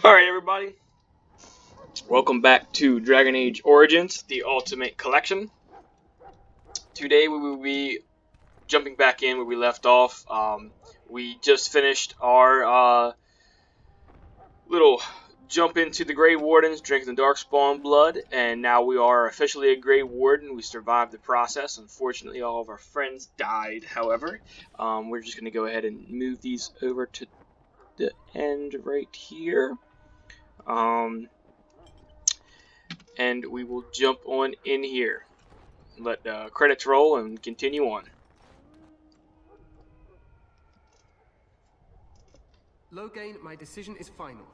Alright, everybody. Welcome back to Dragon Age Origins, the Ultimate Collection. Today we will be jumping back in where we left off. We just finished our little jump into the Grey Wardens, drinking the Darkspawn blood, and now we are officially a Grey Warden. We survived the process. Unfortunately, all of our friends died, however. We're just going to go ahead and move these over to the end right here. And we will jump on in here. Let the credits roll and continue on. Loghain, my decision is final.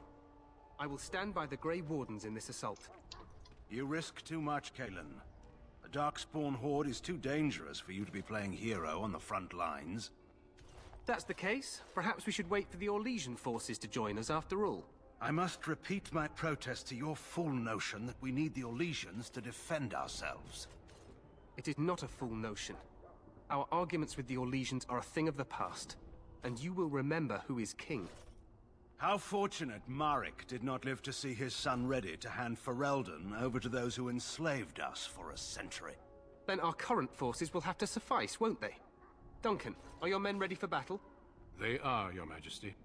I will stand by the Grey Wardens in this assault. You risk too much, Kalen. The Darkspawn Horde is too dangerous for you to be playing hero on the front lines. If that's the case, perhaps we should wait for the Orlesian forces to join us after all. I must repeat my protest to your fool notion that we need the Orlesians to defend ourselves. It is not a fool notion. Our arguments with the Orlesians are a thing of the past, and you will remember who is king. How fortunate Marek did not live to see his son ready to hand Ferelden over to those who enslaved us for a century. Then our current forces will have to suffice, won't they? Duncan, are your men ready for battle? They are, Your Majesty.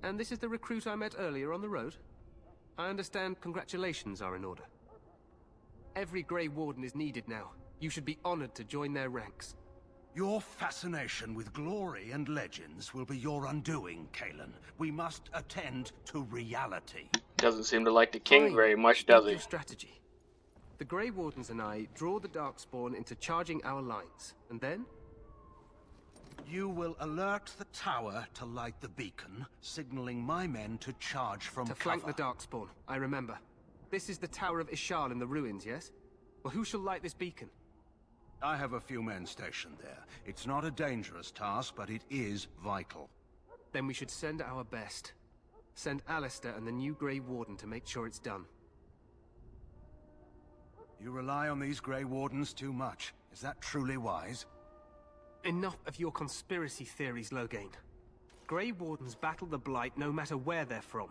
And this is the recruit I met earlier on the road? I understand congratulations are in order. Every Grey Warden is needed now. You should be honored to join their ranks. Your fascination with glory and legends will be your undoing, Kalen. We must attend to reality. Doesn't seem to like the king Fine. very much, Speak does he? your strategy. The Grey Wardens and I draw the Darkspawn into charging our lines, and then? You will alert the tower to light the beacon, signaling my men to charge from To cover. flank the Darkspawn, I remember. This is the Tower of Ishal in the ruins, yes? Well, who shall light this beacon? I have a few men stationed there. It's not a dangerous task, but it is vital. Then we should send our best. Send Alistair and the new Grey Warden to make sure it's done. You rely on these Grey Wardens too much. Is that truly wise? Enough of your conspiracy theories, Loghain. Grey Wardens battle the Blight no matter where they're from.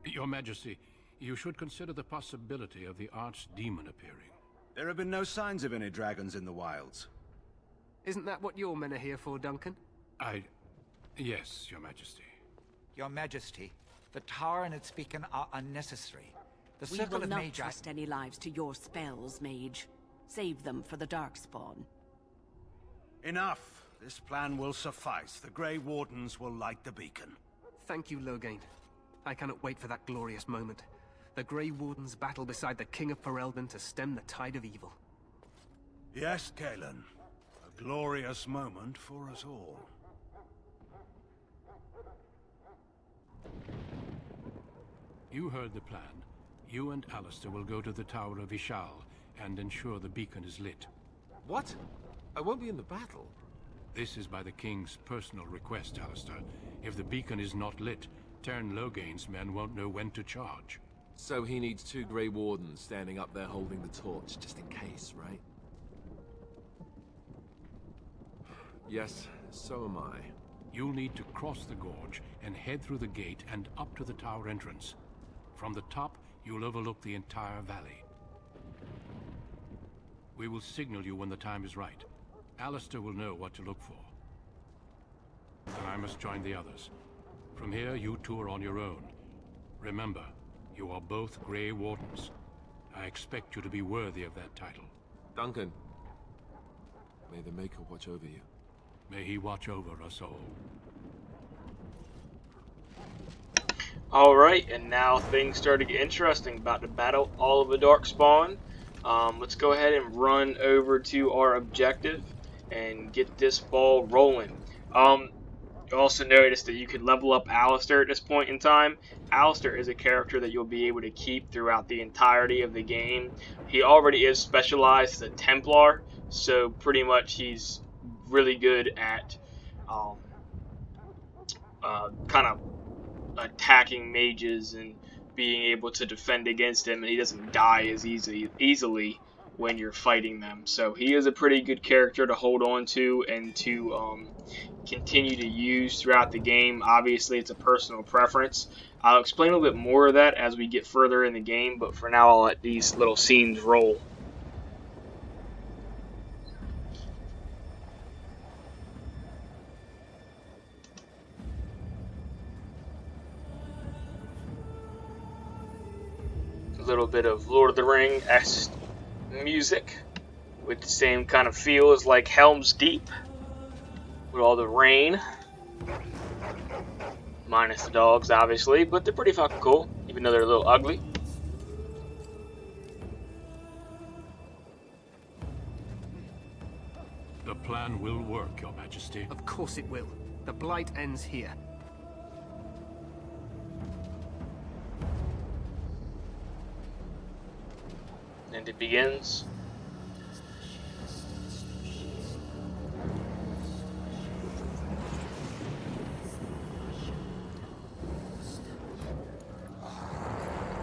Your Majesty, you should consider the possibility of the archdemon appearing. There have been no signs of any dragons in the wilds. Isn't that what your men are here for, Duncan? Yes, Your Majesty. Your Majesty, the tower and its beacon are unnecessary. The We circle will of not Magi... trust any lives to your spells, Mage. Save them for the Darkspawn. Enough. This plan will suffice. The Grey Wardens will light the beacon. Thank you, Loghain. I cannot wait for that glorious moment. The Grey Wardens battle beside the King of Ferelden to stem the tide of evil. Yes, Kalen. A glorious moment for us all. You heard the plan. You and Alistair will go to the Tower of Ishal and ensure the beacon is lit. What? I won't be in the battle. This is by the King's personal request, Alistair. If the beacon is not lit, Tern Loghain's men won't know when to charge. So he needs two Grey Wardens standing up there holding the torch, just in case, right? Yes, so am I. You'll need to cross the gorge and head through the gate and up to the tower entrance. From the top, you'll overlook the entire valley. We will signal you when the time is right. Alistair will know what to look for. And I must join the others. From here, you two are on your own. Remember, you are both Grey Wardens. I expect you to be worthy of that title. Duncan, may the Maker watch over you. May he watch over us all. Alright, and now things start to get interesting. About to battle all of the Darkspawn. Let's go ahead and run over to our objective and get this ball rolling. You also notice that you can level up Alistair at this point in time. Alistair is a character that you'll be able to keep throughout the entirety of the game. He already is specialized as a Templar, so pretty much he's really good at kind of attacking mages and being able to defend against him, and he doesn't die as easily when you're fighting them. So he is a pretty good character to hold on to and to continue to use throughout the game. Obviously, it's a personal preference. I'll explain a little bit more of that as we get further in the game, but for now I'll let these little scenes roll. A little bit of Lord of the Ring-esque music with the same kind of feel as like Helm's Deep, with all the rain. Minus the dogs, obviously, but they're pretty fucking cool, even though they're a little ugly. The plan will work, Your Majesty. Of course it will. The Blight ends here. And it begins.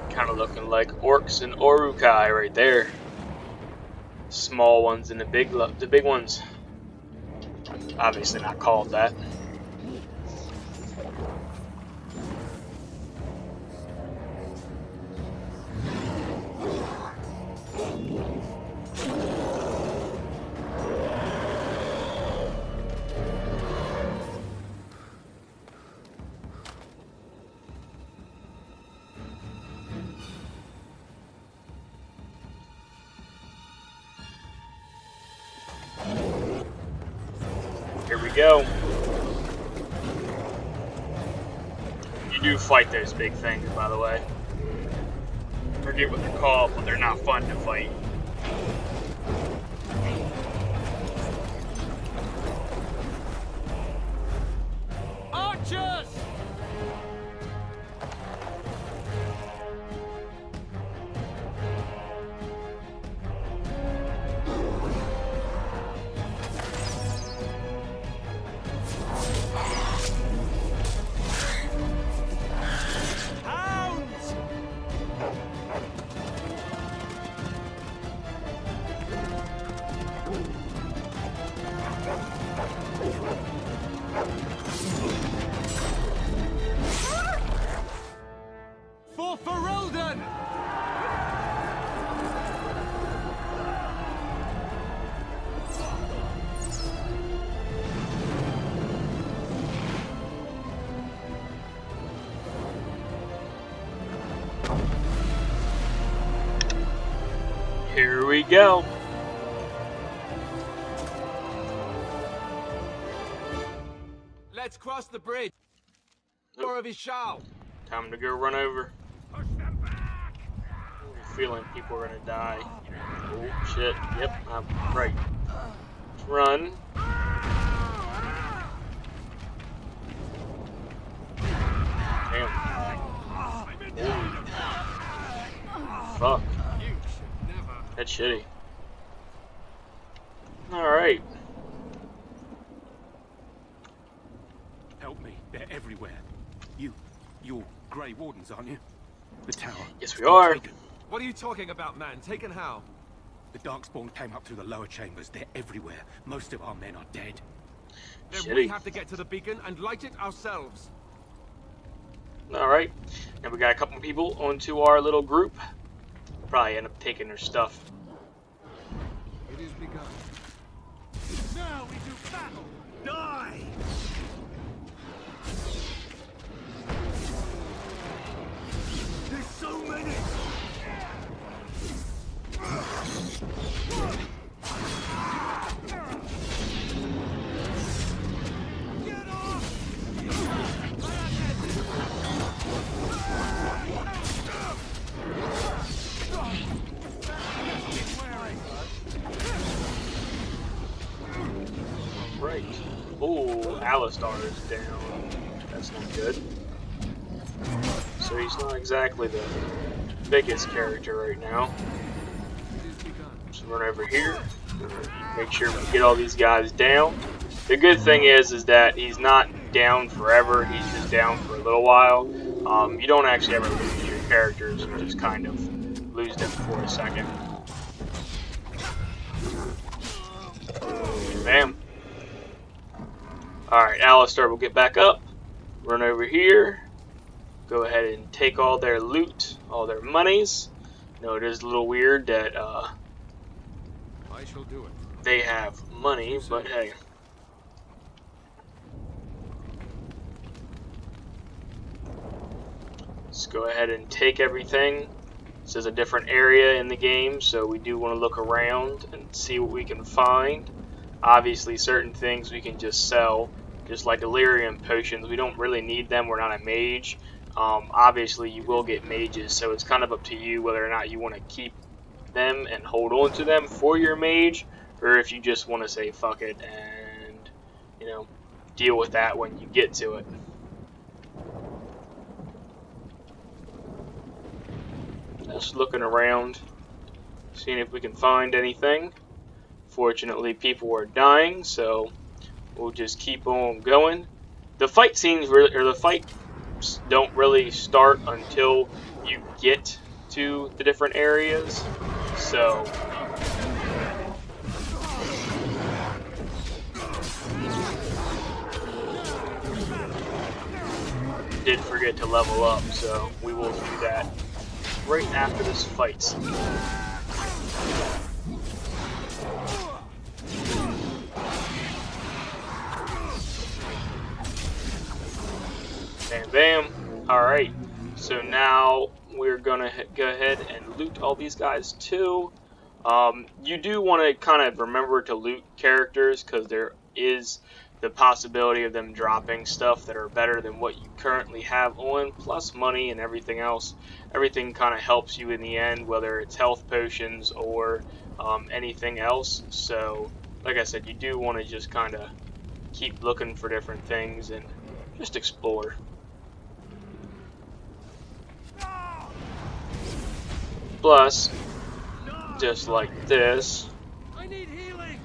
Kind of looking like orcs and Uruk-hai right there. Small ones and the big ones. Obviously not called that. Here we go. You do fight those big things, by the way. Forget what they're called, but they're not fun to fight. Archers! For Ferelden! Here we go. Let's cross the bridge. Door of Ishal. Time to go run over. I'm feeling people are gonna die. Oh shit. Yep, I'm right. Let's run. Damn. Fuck. That's shitty. Alright. Help me. They're everywhere. You're Grey Wardens, aren't you? The tower. Yes, we are. Taken. What are you talking about, man? Taken how? The Darkspawn came up through the lower chambers. They're everywhere. Most of our men are dead. Then we Shitty. have to get to the beacon and light it ourselves. Alright. Now we got a couple people onto our little group. Probably end up taking their stuff. It is begun. Now we do battle. Die! There's so many! Get off! Right. Oh, Alistar is down. That's not good. So he's not exactly the biggest character right now. So run over here. Make sure we get all these guys down. The good thing is that he's not down forever. He's just down for a little while. You don't actually ever lose your characters. You just kind of lose them for a second. Bam. Alright, Alistair will get back up, run over here, go ahead and take all their loot, all their monies. No, it is a little weird that I shall do it. they have money, but hey. Let's go ahead and take everything. This is a different area in the game, so we do want to look around and see what we can find. Obviously, certain things we can just sell, just like Illyrium potions. We don't really need them. We're not a mage. Obviously, you will get mages, so it's kind of up to you whether or not you want to keep them and hold on to them for your mage, or if you just want to say fuck it and, you know, deal with that when you get to it. Just looking around, seeing if we can find anything. Fortunately, people are dying, so we'll just keep on going. The fight scenes, or the fights don't really start until you get to the different areas. So did forget to level up, so we will do that right after this fight scene. Bam, bam. Alright, so now we're gonna go ahead and loot all these guys too. You do want to kind of remember to loot characters, because there is the possibility of them dropping stuff that are better than what you currently have on, plus money and everything else. Everything kind of helps you in the end, whether it's health potions or anything else. So, like I said, you do want to just kind of keep looking for different things and just explore. Plus, just like this,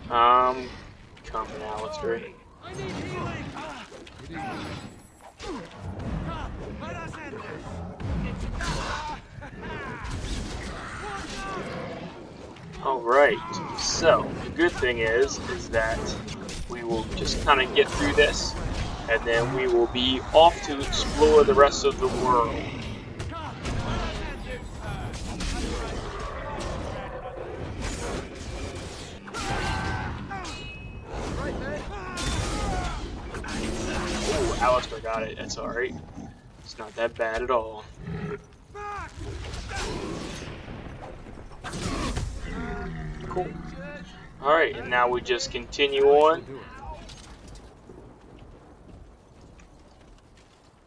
coming, Alistair. I need healing. Alright, so the good thing is that we will just kind of get through this, and then we will be off to explore the rest of the world. Ooh, Alistair got it. That's alright. It's not that bad at all. Cool. Alright, and now we just continue on.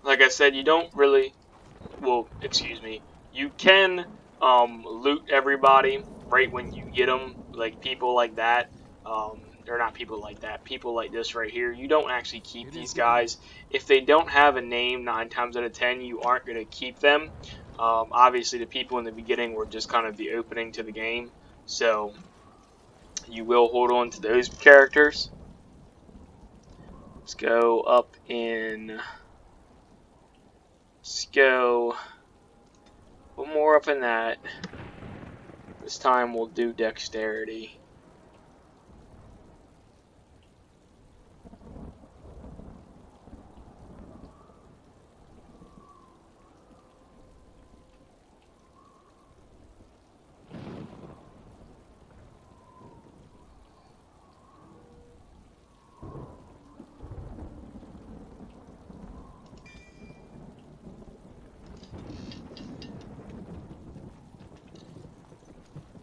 Like I said, you don't really... Well, excuse me. You can loot everybody right when you get them. Like people like that. Or not people like that. People like this right here. You don't actually keep these guys. If they don't have a name, 9 times out of 10, you aren't going to keep them. Obviously, the people in the beginning were just kind of the opening to the game. So, you will hold on to those characters. Let's go up in... Let's go... one more up in that. This time we'll do dexterity.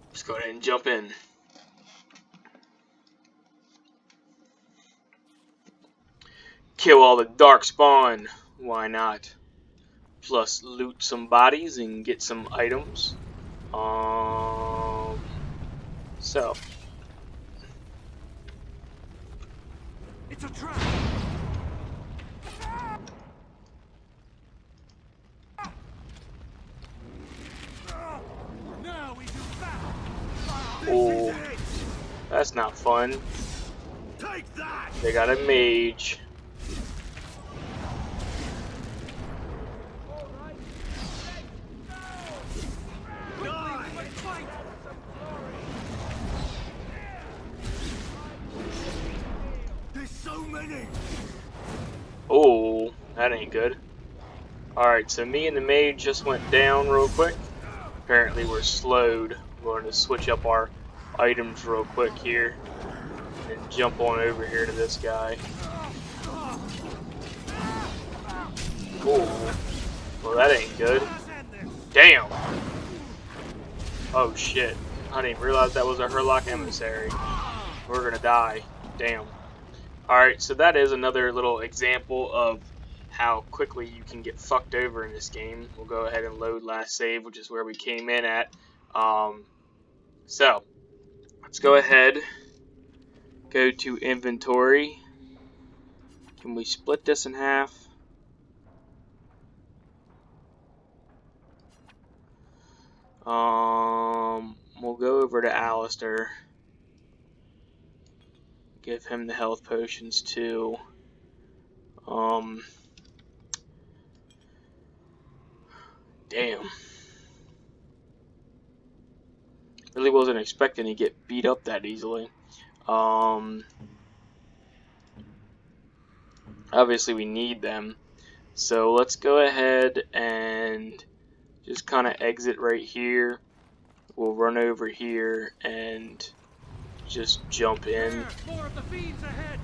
Let's go ahead and jump in. Kill all the darkspawn. Why not? Plus loot some bodies and get some items. So. It's a trap. Oh, that's not fun. Take that. They got a mage. that ain't good. Alright, so me and the mage just went down real quick. Apparently we're slowed. We're going to switch up our items real quick here. And jump on over here to this guy. Ooh. Well, that ain't good. Damn! Oh shit. I didn't realize that was a Herlock emissary. We're gonna die. Damn. Alright, so that is another little example of how quickly you can get fucked over in this game. We'll go ahead and load last save, which is where we came in at. So, let's go ahead, go to inventory. Can we split this in half? We'll go over to Alistair. Give him the health potions too. Damn. Really wasn't expecting to get beat up that easily. Obviously we need them. So let's go ahead and just kind of exit right here. We'll run over here and just jump in. More of the fiends ahead!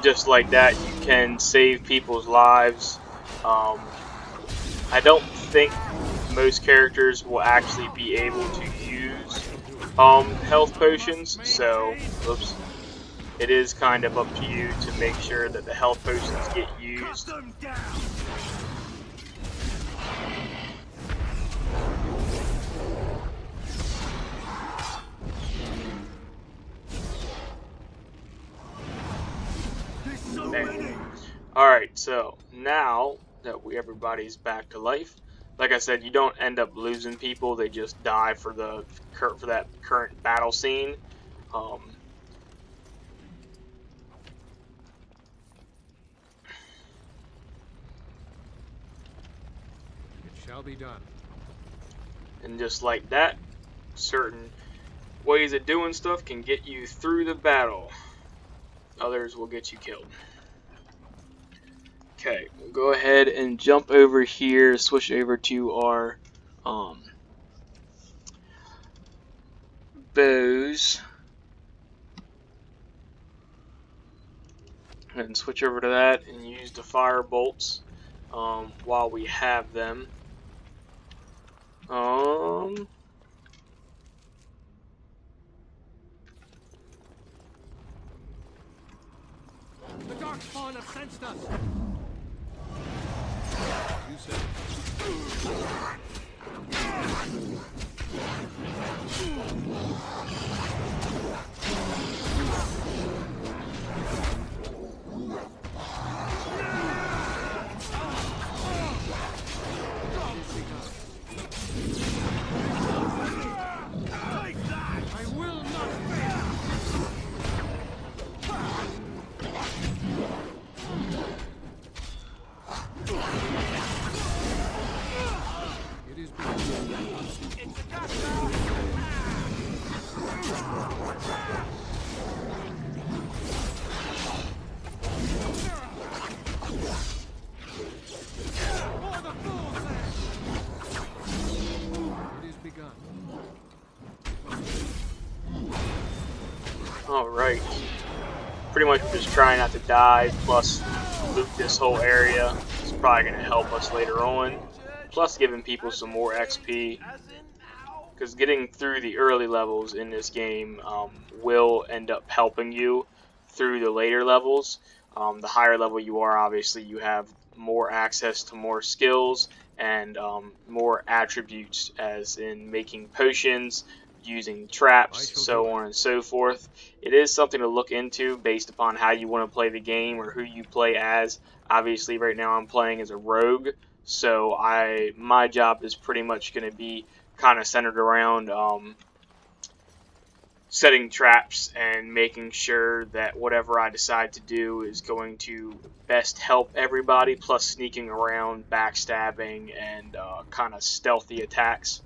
Just like that, you can save people's lives. I don't think most characters will actually be able to use health potions, so oops, it is kind of up to you to make sure that the health potions get used. Alright, so now that everybody's back to life, like I said, you don't end up losing people, they just die for that current battle scene. It shall be done. And just like that, certain ways of doing stuff can get you through the battle. Others will get you killed. Okay, we'll go ahead and jump over here, switch over to our bows, and switch over to that and use the fire bolts while we have them. The Darkspawn have sensed us! You said I will not fail! it is. It's a Alright. Pretty much we're just trying not to die, plus loot this whole area. It's probably going to help us later on. Plus giving people some more XP. Because getting through the early levels in this game will end up helping you through the later levels. The higher level you are, obviously, you have more access to more skills and more attributes, as in making potions, using traps, so on and so forth. It is something to look into based upon how you want to play the game or who you play as. Obviously, right now I'm playing as a rogue, so my job is pretty much going to be kind of centered around setting traps and making sure that whatever I decide to do is going to best help everybody, plus sneaking around, backstabbing, and kind of stealthy attacks.